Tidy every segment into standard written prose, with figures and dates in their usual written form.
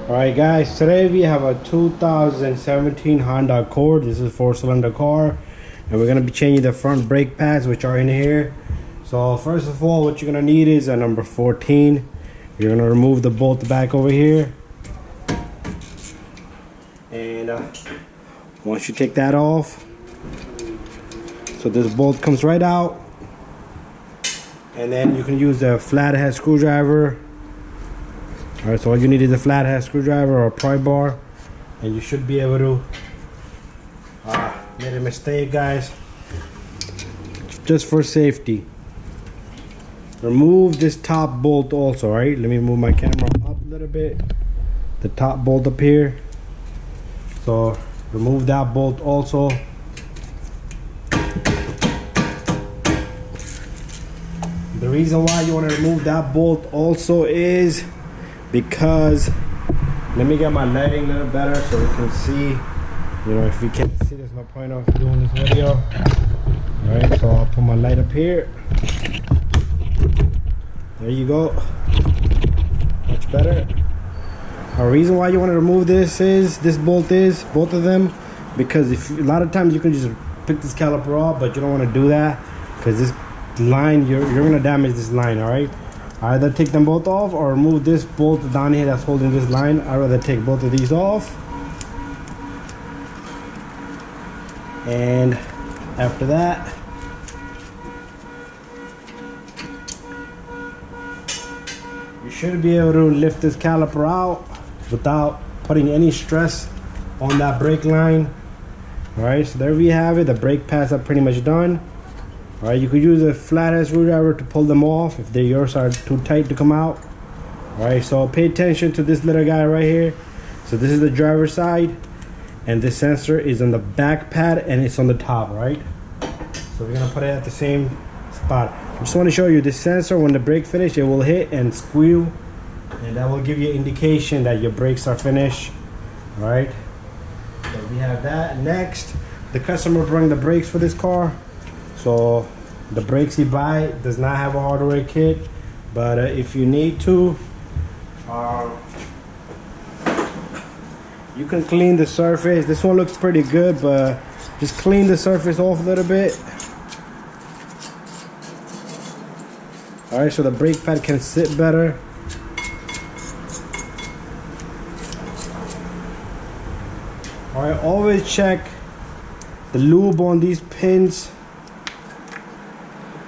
Alright guys, today we have a 2017 Honda Accord. This is a 4-cylinder car, and we're going to be changing the front brake pads, which are in here. So first of all, what you're going to need is a number 14. You're going to remove the bolt back over here, and once you take that off, so this bolt comes right out, and then you can use the flathead screwdriver. Alright, so all you need is a flathead screwdriver or a pry bar, and you should be able to made a mistake, guys. Just for safety, remove this top bolt also. Right, let me move my camera up a little bit. The top bolt up here, so remove that bolt also. The reason why you want to remove that bolt also is because, let me get my lighting a little better so we can see. You know, if we can't see, there's no point of doing this video. Alright, so I'll put my light up here. There you go. Much better. A reason why you want to remove this bolt is both of them, because if a lot of times you can just pick this caliper off, but you don't want to do that because this line, you're gonna damage this line. All right, either take them both off or remove this bolt down here that's holding this line. I'd rather take both of these off, and after that, you should be able to lift this caliper out without putting any stress on that brake line. All right, so there we have it. The brake pads are pretty much done. All right, you could use a flathead screwdriver to pull them off if yours are too tight to come out. All right, so pay attention to this little guy right here. So this is the driver's side, and this sensor is on the back pad and it's on the top, right? So we're gonna put it at the same spot. I just want to show you this sensor. When the brake finish, it will hit and squeal, and that will give you indication that your brakes are finished. All right, so we have that. Next, the customer brought the brakes for this car. So the brakes he buy does not have a hardware kit, but if you need to, you can clean the surface. This one looks pretty good, but just clean the surface off a little bit. All right, so the brake pad can sit better. All right, always check the lube on these pins.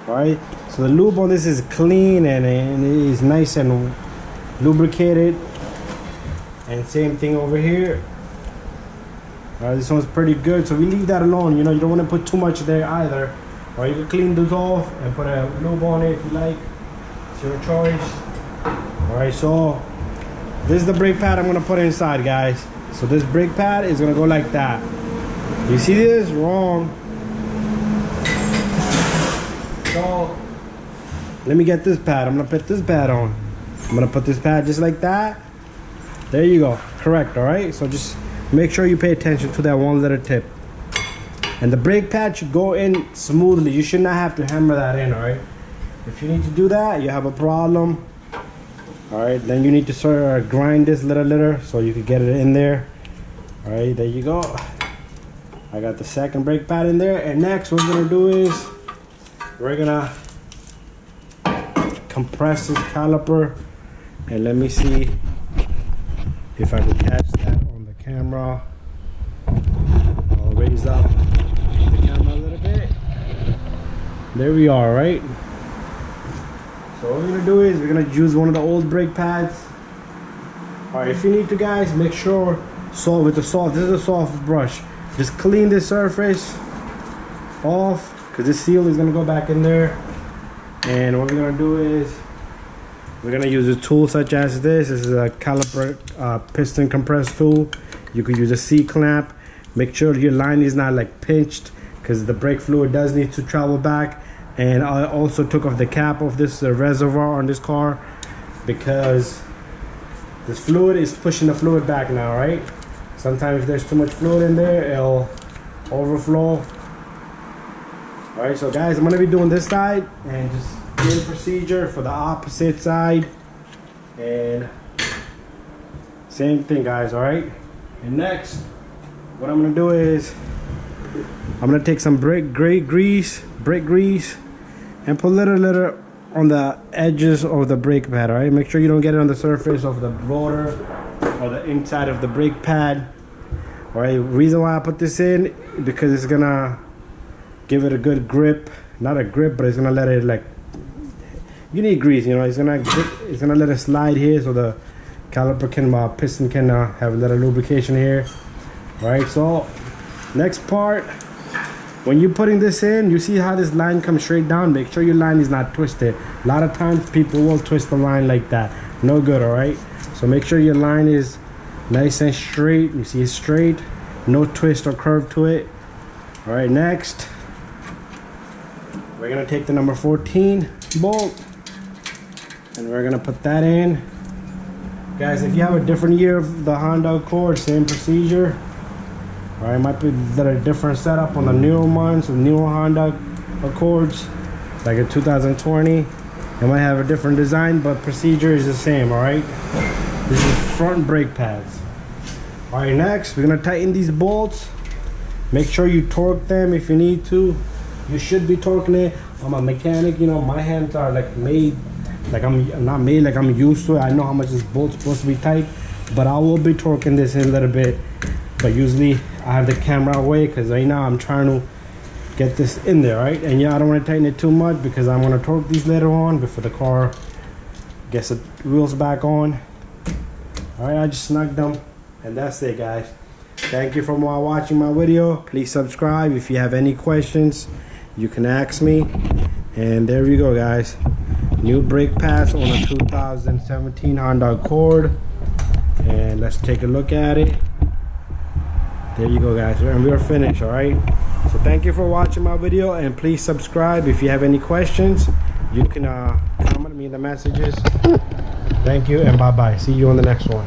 Alright, so the lube on this is clean and it is nice and lubricated. And same thing over here. Alright, this one's pretty good, so we leave that alone. You know, you don't want to put too much there either. Or you can clean those off and put a lube on it if you like. It's your choice. Alright, so this is the brake pad I'm going to put inside, guys. So this brake pad is going to go like that. You see this? Wrong. So let me get this pad. I'm gonna put this pad on. I'm gonna put this pad just like that. There you go. Correct. All right, so just make sure you pay attention to that one little tip, and the brake pad should go in smoothly. You should not have to hammer that in. All right, if you need to do that, you have a problem. All right, then you need to sort of grind this little so you can get it in there. All right, there you go. I got the second brake pad in there, and next what we're gonna do is we're gonna compress this caliper, and let me see if I can catch that on the camera. I'll raise up the camera a little bit. There we are, right? So what we're gonna do is we're gonna use one of the old brake pads. All right, if you need to, guys, make sure with the soft. This is a soft brush. Just clean the surface off, because this seal is going to go back in there. And what we're going to do is we're going to use a tool such as this. This is a caliper piston compress tool. You could use a C-clamp. Make sure your line is not like pinched, because the brake fluid does need to travel back. And I also took off the cap of this reservoir on this car, because this fluid is pushing the fluid back now, right? Sometimes if there's too much fluid in there, it'll overflow. Alright, so guys, I'm gonna be doing this side and just same procedure for the opposite side. And Same thing, guys. All right. And next, what I'm gonna do is I'm gonna take some brake grease, and put little on the edges of the brake pad. All right. Make sure you don't get it on the surface of the rotor or the inside of the brake pad. All right. Reason why I put this in, because it's gonna give it a good grip. Not a grip, but it's gonna let it, like, you need grease, you know. It's gonna let it slide here, so the caliper can, piston can have a little lubrication here. All right. So next part, when you're putting this in, you see how this line comes straight down. Make sure your line is not twisted. A lot of times people will twist the line like that. No good. All right. So make sure your line is nice and straight. You see it's straight, no twist or curve to it. All right. Next, we're gonna take the number 14 bolt and we're gonna put that in. Guys, if you have a different year of the Honda Accord, same procedure. All right, might be a different setup on the newer ones, the newer Honda Accords, like a 2020. It might have a different design, but procedure is the same. All right, this is front brake pads. All right, next we're gonna tighten these bolts. Make sure you torque them if you need to. You should be torquing it. I'm a mechanic, you know, my hands are like made, like I'm not made like I'm used to it. I know how much this bolt's supposed to be tight, but I will be torquing this in a little bit. But usually I have the camera away because right now I'm trying to get this in there, right? And yeah, I don't want to tighten it too much because I'm going to torque these later on before the car gets the wheels back on. All right, I just snugged them, and that's it, guys. Thank you for watching my video. Please subscribe. If you have any questions, you can ask me. And there you go, guys. New brake pads on a 2017 Honda Accord. And let's take a look at it. There you go, guys. And we're finished. All right. So thank you for watching my video, and please subscribe. If you have any questions, you can comment me in the messages. Thank you, and bye bye. See you on the next one.